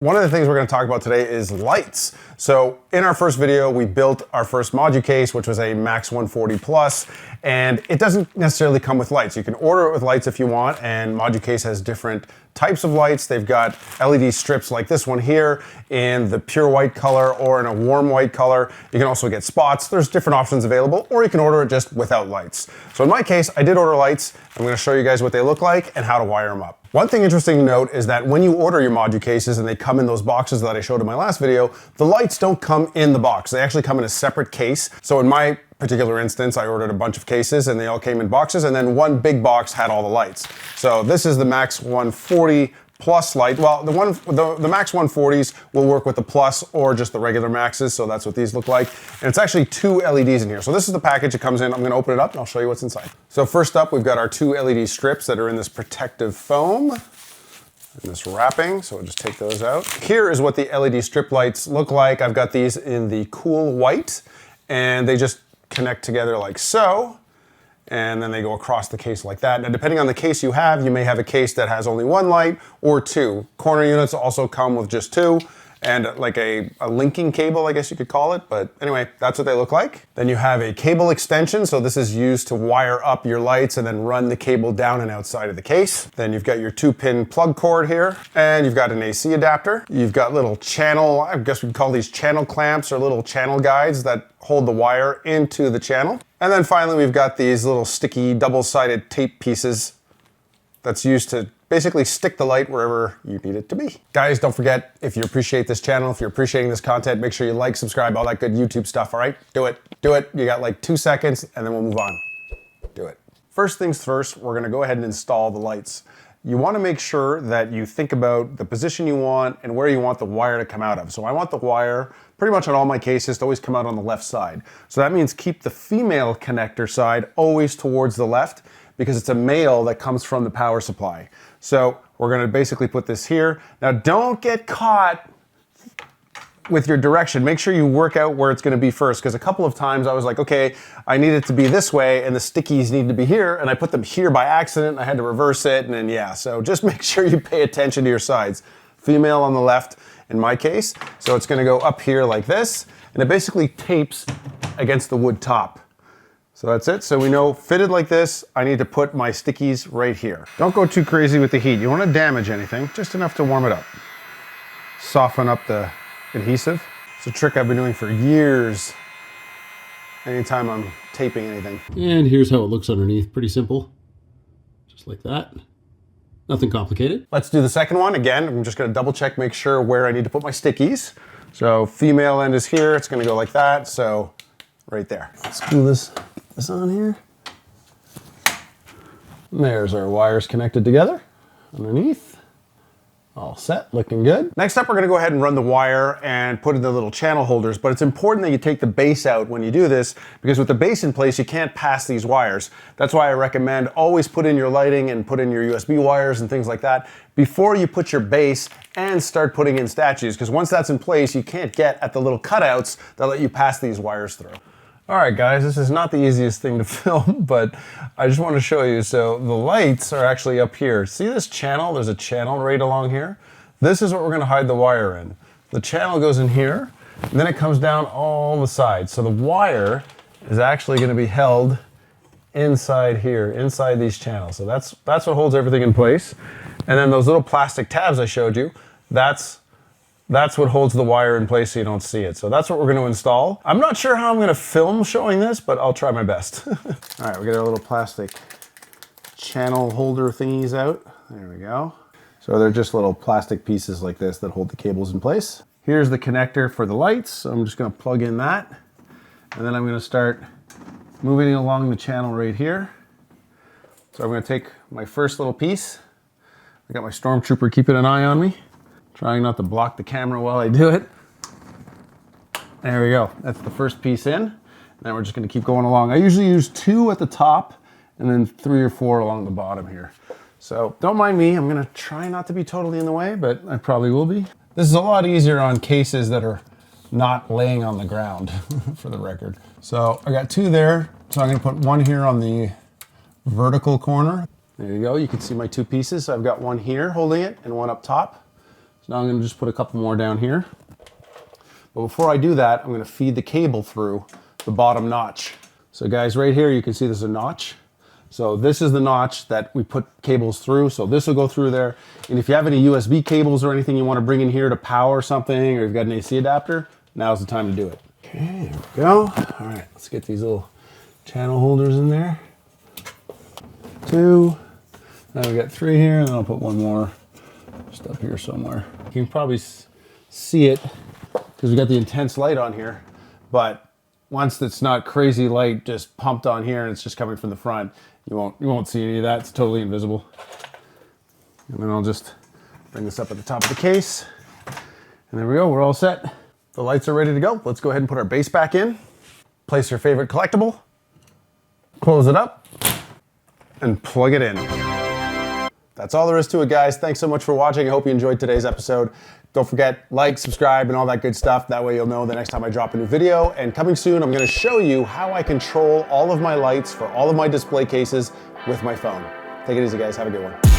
One of the things we're going to talk about today is lights. So in our first video, we built our first Moducase, which was a Max 140 Plus, and it doesn't necessarily come with lights. You can order it with lights if you want, and Moducase has different types of lights. They've got LED strips like this one here in the pure white color or in a warm white color. You can also get spots. There's different options available, or you can order it just without lights. So in my case, I did order lights. I'm going to show you guys what they look like and how to wire them up. One thing interesting to note is that when you order your Moducases and they come in those boxes that I showed in my last video, the lights don't come in the box. They actually come in a separate case. So in my particular instance, I ordered a bunch of cases and they all came in boxes, and then one big box had all the lights. So this is the Max 140 Plus light. Well, the Max 140s will work with the Plus or just the regular Maxes, so that's what these look like. And it's actually two LEDs in here. So this is the package it comes in. I'm gonna open it up and I'll show you what's inside. So first up, we've got our two LED strips that are in this protective foam and this wrapping, so we'll just take those out. Here is what the LED strip lights look like. I've got these in the cool white, and they just connect together like so. And then they go across the case like that. Now, depending on the case you may have a case that has only one light or two. Corner units also come with just two, and like a linking cable, I guess you could call it. But anyway, that's what they look like. Then you have a cable extension. So this is used to wire up your lights and then run the cable down and outside of the case. Then you've got your 2-pin plug cord here, and you've got an AC adapter. You've got little channel, I guess we'd call these channel clamps or little channel guides that hold the wire into the channel. And then finally, we've got these little sticky double-sided tape pieces that's used to basically stick the light wherever you need it to be. Guys, don't forget, if you appreciate this channel, if you're appreciating this content, make sure you like, subscribe, all that good YouTube stuff, all right? Do it, do it. You got like 2 seconds and then we'll move on. Do it. First things first, we're gonna go ahead and install the lights. You wanna make sure that you think about the position you want and where you want the wire to come out of. So I want the wire, pretty much on all my cases, to always come out on the left side. So that means keep the female connector side always towards the left, because it's a male that comes from the power supply. So we're gonna basically put this here. Now don't get caught with your direction. Make sure you work out where it's gonna be first, because a couple of times I was like, okay, I need it to be this way and the stickies need to be here, and I put them here by accident and I had to reverse it, and then yeah, so just make sure you pay attention to your sides. Female on the left in my case, so it's gonna go up here like this, and it basically tapes against the wood top. So that's it. So we know, fitted like this, I need to put my stickies right here. Don't go too crazy with the heat. You don't want to damage anything, just enough to warm it up. Soften up the adhesive. It's a trick I've been doing for years, anytime I'm taping anything. And here's how it looks underneath. Pretty simple, just like that. Nothing complicated. Let's do the second one. Again, I'm just gonna double check, make sure where I need to put my stickies. So female end is here, it's gonna go like that, so right there. Let's glue this on here. And there's our wires connected together underneath. All set, looking good. Next up, we're gonna go ahead and run the wire and put in the little channel holders, but it's important that you take the base out when you do this, because with the base in place, you can't pass these wires. That's why I recommend always put in your lighting and put in your USB wires and things like that before you put your base and start putting in statues, because once that's in place, you can't get at the little cutouts that let you pass these wires through. All right, guys, this is not the easiest thing to film, but I just want to show you. So the lights are actually up here. See this channel? There's a channel right along here. This is what we're going to hide the wire in. The channel goes in here, and then it comes down all the sides. So the wire is actually going to be held inside here, inside these channels. So that's what holds everything in place. And then those little plastic tabs I showed you, that's what holds the wire in place so you don't see it. So that's what we're going to install. I'm not sure how I'm going to film showing this, but I'll try my best. All right, we got our little plastic channel holder thingies out. There we go. So they're just little plastic pieces like this that hold the cables in place. Here's the connector for the lights. So I'm just going to plug in that. And then I'm going to start moving along the channel right here. So I'm going to take my first little piece. I got my stormtrooper keeping an eye on me, trying not to block the camera while I do it. There we go. That's the first piece in. Now we're just going to keep going along. I usually use 2 at the top and then 3 or 4 along the bottom here. So don't mind me. I'm going to try not to be totally in the way, but I probably will be. This is a lot easier on cases that are not laying on the ground, for the record. So I got 2 there. So I'm going to put 1 here on the vertical corner. There you go. You can see my 2 pieces. So I've got 1 here holding it and 1 up top. So now I'm gonna just put a couple more down here. But before I do that, I'm gonna feed the cable through the bottom notch. So guys, right here, you can see there's a notch. So this is the notch that we put cables through. So this will go through there. And if you have any USB cables or anything you want to bring in here to power something, or you've got an AC adapter, now's the time to do it. Okay, there we go. All right, let's get these little channel holders in there. 2. Now we got 3 here, and then I'll put one more just up here somewhere. You can probably see it because we got the intense light on here, but once it's not crazy light just pumped on here and it's just coming from the front, you won't see any of that. It's totally invisible. And then I'll just bring this up at the top of the case. And there we go, we're all set. The lights are ready to go. Let's go ahead and put our base back in. Place your favorite collectible, close it up, and plug it in. That's all there is to it, guys. Thanks so much for watching. I hope you enjoyed today's episode. Don't forget, like, subscribe, and all that good stuff. That way you'll know the next time I drop a new video. And coming soon, I'm gonna show you how I control all of my lights for all of my display cases with my phone. Take it easy, guys. Have a good one.